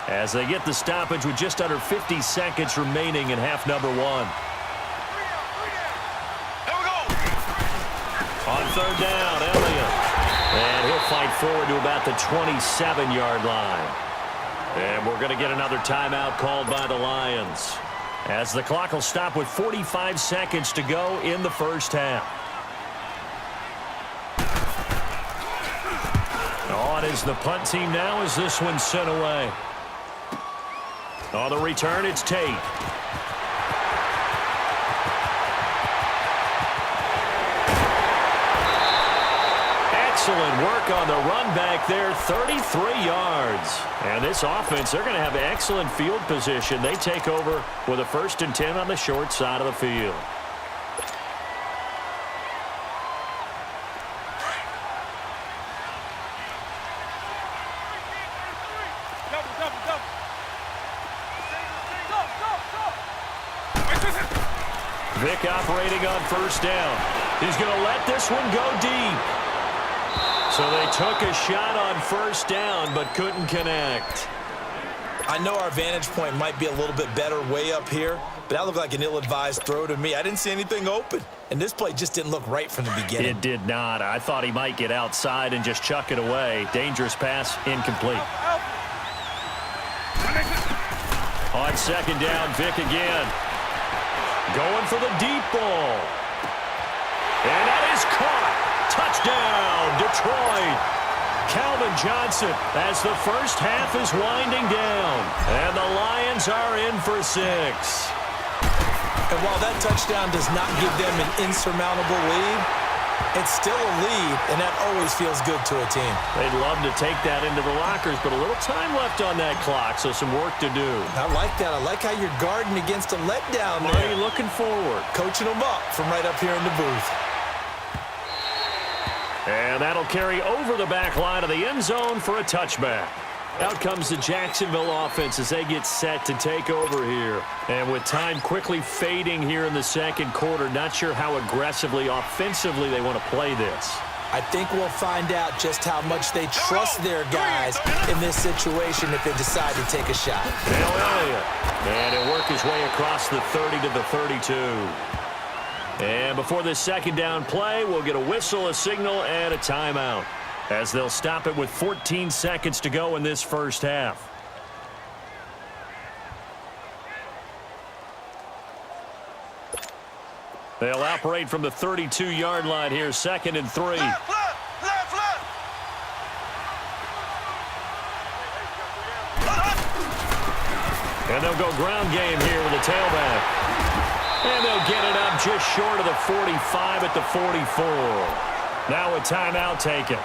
as they get the stoppage with just under 50 seconds remaining in half number one. On third down, Elliott. And he'll fight forward to about the 27-yard line. And we're going to get another timeout called by the Lions, as the clock will stop with 45 seconds to go in the first half. On is the punt team now as this one's sent away. On the return, it's Tate. Excellent work on the run back there, 33 yards. And this offense, they're going to have excellent field position. They take over with a 1st and 10 on the short side of the field. Vick operating on first down. He's going to let this one go deep. So they took a shot on first down but couldn't connect. I know our vantage point might be a little bit better way up here, but that looked like an ill-advised throw to me. I didn't see anything open, and this play just didn't look right from the beginning. It did not. I thought he might get outside and just chuck it away. Dangerous pass, incomplete. On second down, Vick again. Going for the deep ball. And that is caught. Touchdown, Detroit. Calvin Johnson as the first half is winding down. And the Lions are in for 6. And while that touchdown does not give them an insurmountable lead, it's still a lead, and that always feels good to a team. They'd love to take that into the lockers, but a little time left on that clock, so some work to do. I like that. I like how you're guarding against a letdown there. Marty looking forward. Coaching them up from right up here in the booth. And that'll carry over the back line of the end zone for a touchback. Out comes the Jacksonville offense as they get set to take over here. And with time quickly fading here in the second quarter, not sure how aggressively, offensively they want to play this. I think we'll find out just how much they trust their guys in this situation if they decide to take a shot. Now Elliott. And he'll work his way across the 30 to the 32. And before this second down play, we'll get a whistle, a signal, and a timeout, as they'll stop it with 14 seconds to go in this first half. They'll operate from the 32-yard line here, 2nd and 3. Left. And they'll go ground game here with a tailback. And they'll get it up just short of the 45 at the 44. Now a timeout taken.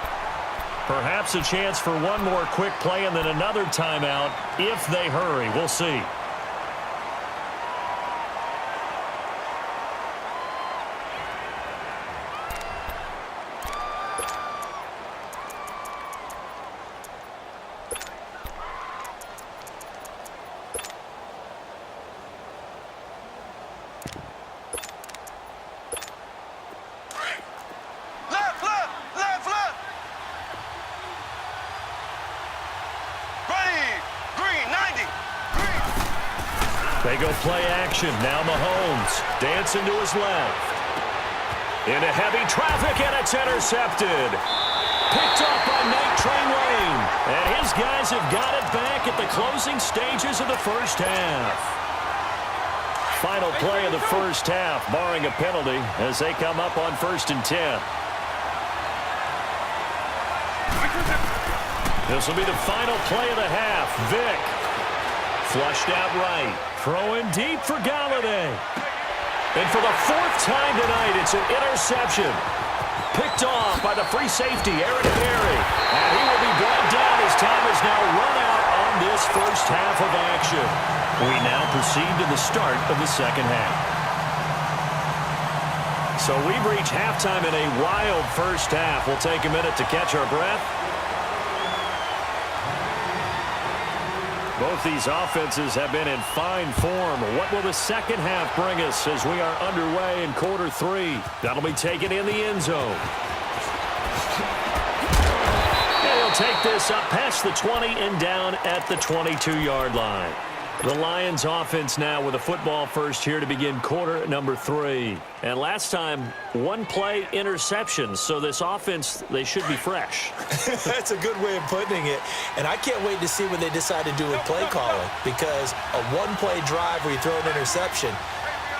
Perhaps a chance for one more quick play and then another timeout if they hurry. We'll see. They go play action. Now Mahomes dancing to his left. Into heavy traffic, and it's intercepted. Picked up by Night Train Lane. And his guys have got it back at the closing stages of the first half. Final play of the first half, barring a penalty, as they come up on 1st and 10. This will be the final play of the half. Vick flushed out right. Throwing deep for Galladay. And for the 4th time tonight, it's an interception. Picked off by the free safety, Eric Berry. And he will be brought down as time has now run out on this first half of action. We now proceed to the start of the second half. So we've reached halftime in a wild first half. We'll take a minute to catch our breath. Both these offenses have been in fine form. What will the second half bring us as we are underway in quarter 3? That'll be taken in the end zone. And he'll They'll take this up past the 20 and down at the 22-yard line. The Lions offense now with a football first here to begin quarter number 3. And last time, one play interception. So this offense, they should be fresh. That's a good way of putting it. And I can't wait to see what they decide to do with play calling, because a one-play drive where you throw an interception,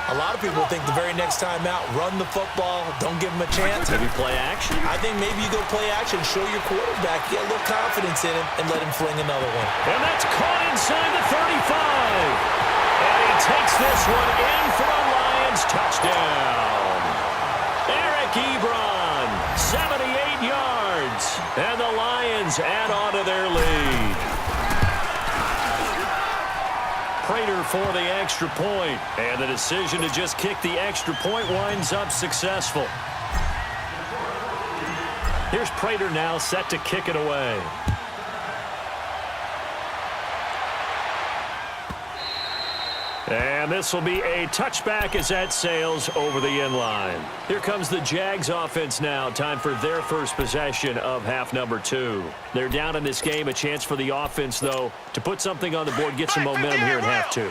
a lot of people think the very next time out, run the football, don't give them a chance. Maybe play action? I think maybe you go play action, show your quarterback, get a little confidence in him, and let him fling another one. And that's caught inside the 35. And he takes this one in for a Lions touchdown. Eric Ebron, 78 yards. And the Lions add on to their lead. Prater for the extra point, and the decision to just kick the extra point winds up successful. Here's Prater now set to kick it away. And this will be a touchback as that sails over the end line. Here comes the Jags offense now. Time for their first possession of half number 2. They're down in this game. A chance for the offense, though, to put something on the board, get some momentum here in half 2.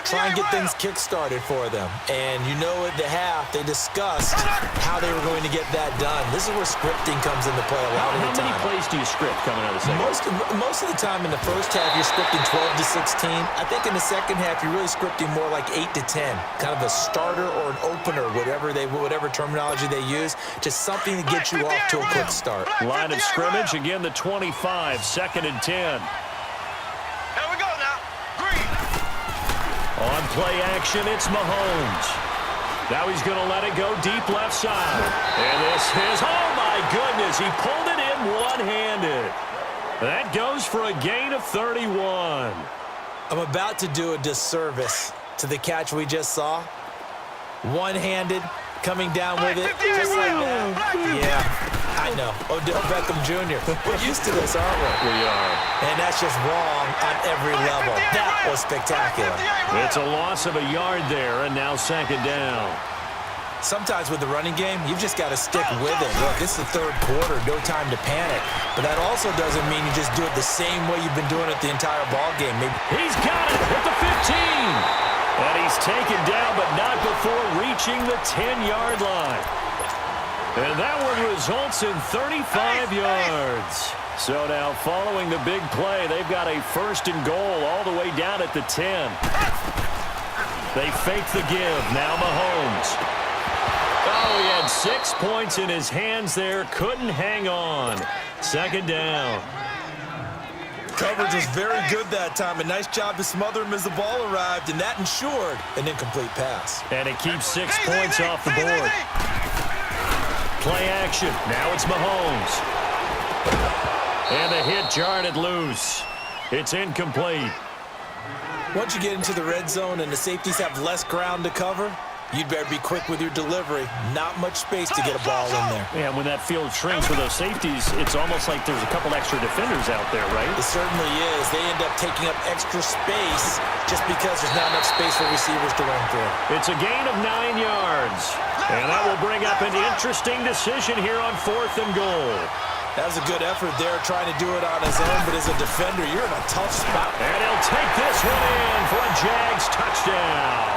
Try and get things kick-started for them. And you know at the half, they discussed how they were going to get that done. This is where scripting comes into play a lot of the time. How many plays do you script coming out of the second? Most of the time in the first half, you're scripting 12 to 16. I think in the second half, you're really scripting more like 8 to 10. Kind of a starter or an opener, whatever terminology they use. Just something to get you off to a quick start. Line of scrimmage, again the 25, 2nd and 10. On play action, it's Mahomes. Now he's going to let it go deep left side. And this is, oh my goodness, he pulled it in one-handed. That goes for a gain of 31. I'm about to do a disservice to the catch we just saw. One-handed, coming down with it, just like that. Yeah, I know. Odell Beckham Jr. We're used to this, aren't we? We are. And that's just wrong on every level. That was spectacular. It's a loss of a yard there, and now 2nd down. Sometimes with the running game, you've just got to stick with it. Look, it's the 3rd quarter, no time to panic. But that also doesn't mean you just do it the same way you've been doing it the entire ball game. He's got it at the 15. And he's taken down, but not before reaching the 10-yard line. And that one results in 35 yards. So now following the big play, they've got a 1st and goal all the way down at the 10. They fake the give. Now Mahomes. Oh, he had 6 points in his hands there. Couldn't hang on. 2nd down. Coverage was very good that time. A nice job to smother him as the ball arrived, and that ensured an incomplete pass. And it keeps 6 points off the board. Play action. Now it's Mahomes. And the hit jarred it loose. It's incomplete. Once you get into the red zone and the safeties have less ground to cover, you'd better be quick with your delivery. Not much space to get a ball in there. Yeah, when that field shrinks with those safeties, it's almost like there's a couple extra defenders out there, right? It certainly is. They end up taking up extra space just because there's not enough space for receivers to run through. It's a gain of 9 yards. And that will bring up an interesting decision here on 4th and goal. That was a good effort there, trying to do it on his own, but as a defender, you're in a tough spot. And he'll take this one in for a Jags touchdown.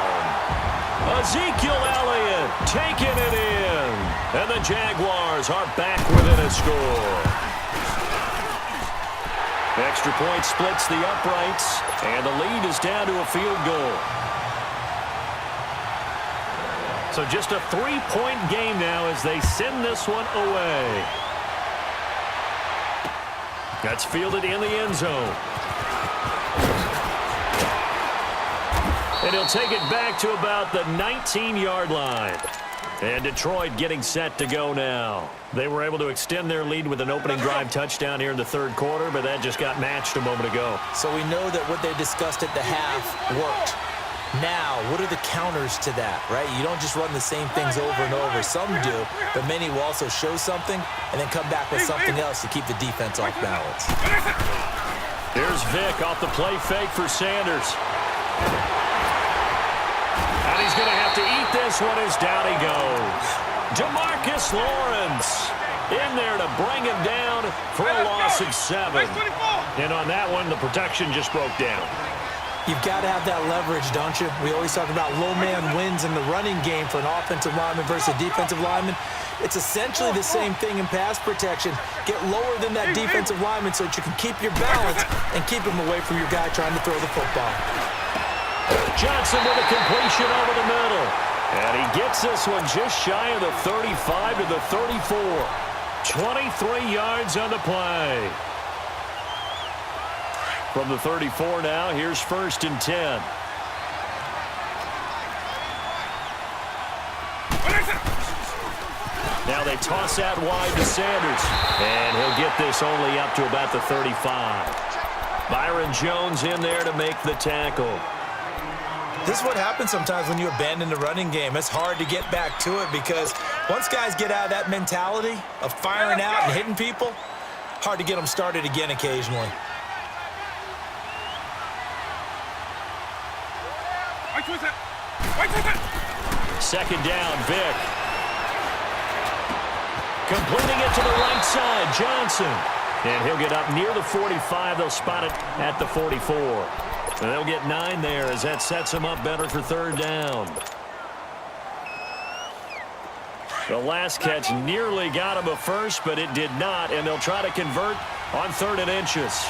Ezekiel Elliott taking it in. And the Jaguars are back within a score. Extra point splits the uprights, and the lead is down to a field goal. So just a 3-point game now as they send this one away. That's fielded in the end zone. And he'll take it back to about the 19-yard line. And Detroit getting set to go now. They were able to extend their lead with an opening drive touchdown here in the 3rd quarter, but that just got matched a moment ago. So we know that what they discussed at the half worked. Now, what are the counters to that, right? You don't just run the same things over and over. Some do, but many will also show something and then come back with something else to keep the defense off balance. Here's Vick off the play fake for Sanders. And he's going to have to eat this one as down he goes. Demarcus Lawrence. in there to bring him down for a loss of 7. And on that one, the protection just broke down. You've got to have that leverage, don't you? We always talk about low man wins in the running game for an offensive lineman versus a defensive lineman. It's essentially the same thing in pass protection. Get lower than that defensive lineman so that you can keep your balance and keep him away from your guy trying to throw the football. Johnson with a completion over the middle. And he gets this one just shy of the 35 to the 34. 23 yards on the play. From the 34 now, here's 1st and 10. Now they toss that wide to Sanders. And he'll get this only up to about the 35. Byron Jones in there to make the tackle. This is what happens sometimes when you abandon the running game. It's hard to get back to it because once guys get out of that mentality of firing out and hitting people, hard to get them started again occasionally. Second down, Vick. Completing it to the right side, Johnson. And he'll get up near the 45. They'll spot it at the 44. And they'll get 9 there as that sets them up better for 3rd down. The last catch nearly got him a first, but it did not, and they'll try to convert on 3rd and inches.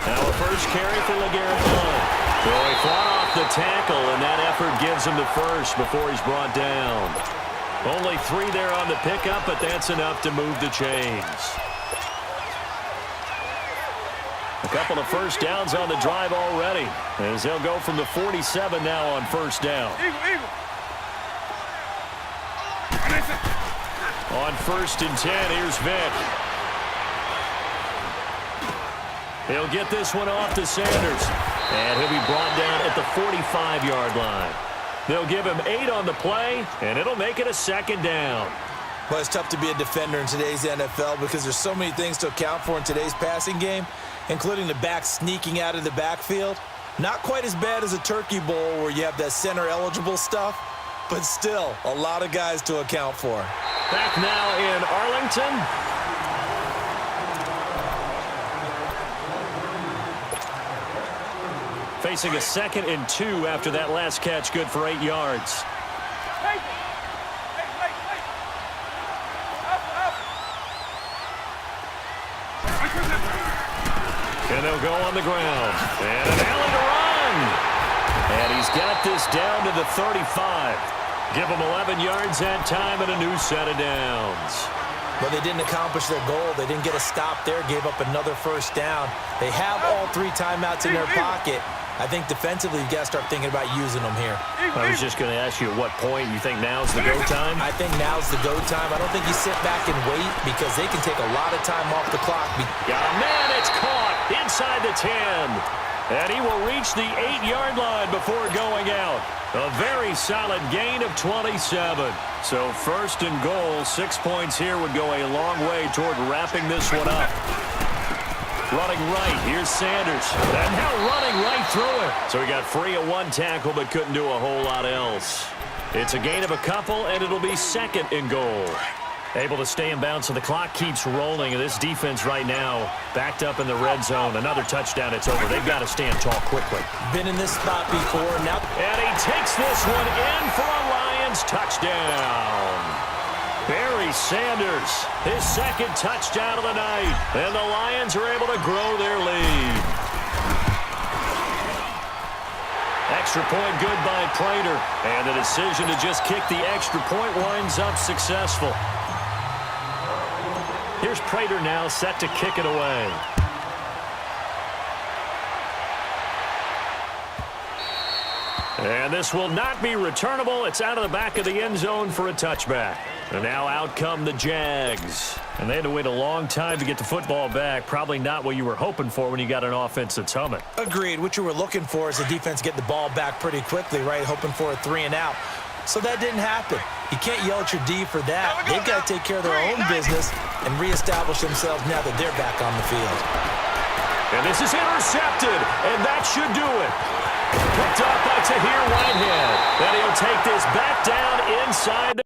Now a first carry for LeGarrette Blount. Well, he fought off the tackle, and that effort gives him the first before he's brought down. Only 3 there on the pickup, but that's enough to move the chains. A couple of first downs on the drive already, as they'll go from the 47 now on 1st down. On 1st and 10, here's Vick. He'll get this one off to Sanders. And he'll be brought down at the 45-yard line. They'll give him 8 on the play, and it'll make it a 2nd down. Well, it's tough to be a defender in today's NFL because there's so many things to account for in today's passing game, including the back sneaking out of the backfield. Not quite as bad as a turkey bowl where you have that center-eligible stuff, but still a lot of guys to account for. Back now in Arlington. Facing a 2nd and 2 after that last catch, good for 8 yards. And they'll go on the ground. And an alley to run. And he's got this down to the 35. Give him 11 yards that time and a new set of downs. But they didn't accomplish their goal. They didn't get a stop there, gave up another 1st down. They have all 3 timeouts in their pocket. I think defensively, you've got to start thinking about using them here. I was just going to ask you at what point you think now's the go time? I think now's the go time. I don't think you sit back and wait because they can take a lot of time off the clock. Got a man, it's caught inside the 10. And he will reach the 8-yard line before going out. A very solid gain of 27. So 1st and goal, 6 points here would go a long way toward wrapping this one up. Running right, here's Sanders. And now running right through it. So he got free of 1 tackle but couldn't do a whole lot else. It's a gain of a couple, and it'll be 2nd and goal. Able to stay in bounds, so the clock keeps rolling. And this defense right now backed up in the red zone. Another touchdown, it's over. They've got to stand tall quickly. Been in this spot before. Now, and he takes this one in for a Lions touchdown. Barry Sanders, his 2nd touchdown of the night. And the Lions are able to grow their lead. Extra point good by Prater. And the decision to just kick the extra point winds up successful. Here's Prater now set to kick it away. And this will not be returnable. It's out of the back of the end zone for a touchback. And now out come the Jags. And they had to wait a long time to get the football back. Probably not what you were hoping for when you got an offense that's humming. Agreed. What you were looking for is the defense get the ball back pretty quickly, right? Hoping for a 3 and out. So that didn't happen. You can't yell at your D for that. They've got to take care of their own business and reestablish themselves now that they're back on the field. And this is intercepted, and that should do it. Picked up by Tahir Whitehead. And he'll take this back down inside the